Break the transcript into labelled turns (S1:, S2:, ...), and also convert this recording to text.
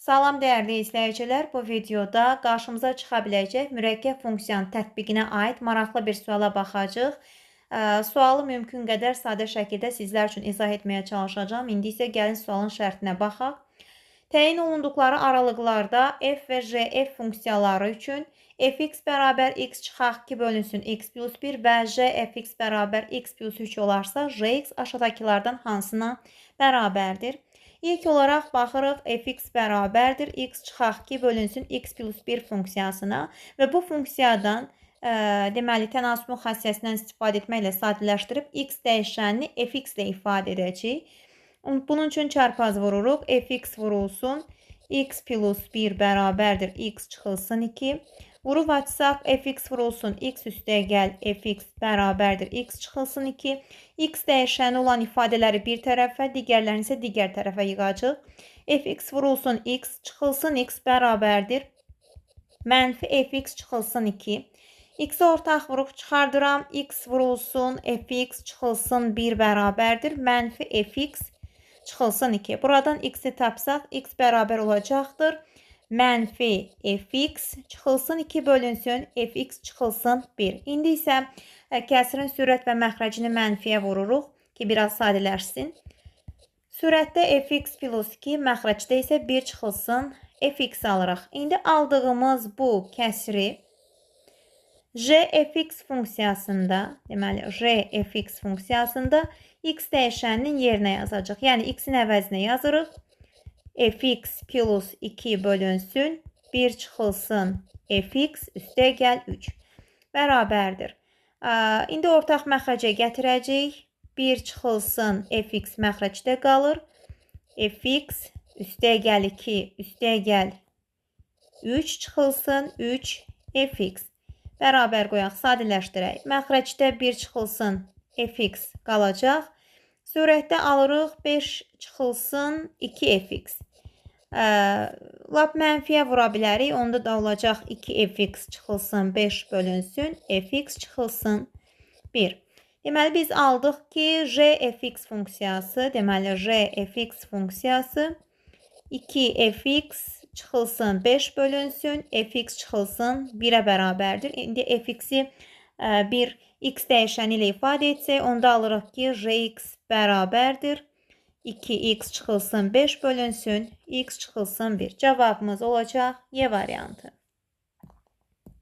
S1: Salam dəyərli izləyicilər, bu videoda qarşımıza çıxa biləcək mürəkkəb funksiyanın tətbiqinə aid maraqlı bir suala baxacağıq. Sualı mümkün qədər sadə şəkildə sizlər üçün izah etməyə çalışacağım. İndi isə gəlin sualın şərtinə baxaq. Təyin olunduqları aralıqlarda f və j f funksiyaları üçün fx bərabər x çıxaq 2 bölünsün x plus 1 və j fx bərabər x plus 3 olarsa, jx aşağıdakılardan hansına bərabərdir? İlk olaraq baxırıq fx bərabərdir x çıxaq 2 bölünsün x plus 1 funksiyasına və bu funksiyadan deməli tənasübün xassəsindən istifadə etməklə sadələşdirib x dəyişənini fx ilə ifadə edəcəyik. Bunun üçün çarpaz vururuq. Fx vurulsun x plus 1 bərabərdir x çıxılsın 2. Vurub açsaq fx vurulsun x üstəgəl fx bərabərdir x çıxılsın 2. X dəyişəni olan ifadələri bir tərəfə, digərlərini isə digər tərəfə yığacaq. Fx vurulsun x çıxılsın x bərabərdir mənfi fx çıxılsın 2. X-i ortaq vurub çıxardıram. X vurulsun fx çıxılsın 1 bərabərdir mənfi fx çıxılsın 2. Buradan x-i tapsaq x bərabər olacaqdır mənfi fx çıxılsın 2 bölünsün fx çıxılsın 1. İndi isə kəsrin sürət və məxrəcini mənfiyə vururuq ki, biraz sadələşsin. Sürətdə fx plus 2, məxrəcdə isə 1 çıxılsın fx alırıq. İndi aldığımız bu kəsri jfx funksiyasında, deməli jfx funksiyasında x dəyişəninin yerinə yazacaq. Yəni x-in əvəzinə yazırıq. Fx plus 2 bölünsün 1 çıxılsın fx üstəgəl 3 bərabərdir. İndi ortaq məxrəcə gətirəcəyik. 1 çıxılsın fx məxrəcdə qalır. Fx üstəgəl 2 üstəgəl 3 çıxılsın 3 fx. Bərabər qoyaq, sadələşdirək. Məxrəcdə 1 çıxılsın fx qalacaq. Surətdə alırıq 5 çıxılsın 2 fx. Lap mənfiyə vura bilərik. Onda da olacaq 2 fx çıxılsın 5 bölünsün fx çıxılsın 1. Deməli biz aldıq ki, jfx funksiyası, deməli jfx funksiyası 2 fx çıxılsın 5 bölünsün fx çıxılsın 1-ə bərabərdir. İndi fx-i bir x dəyişəni ilə ifadə etsək, onda alırıq ki, jx bərabərdir 2x çıxılsın 5 bölünsün x çıxılsın 1. Cavabımız olacaq Y variantı.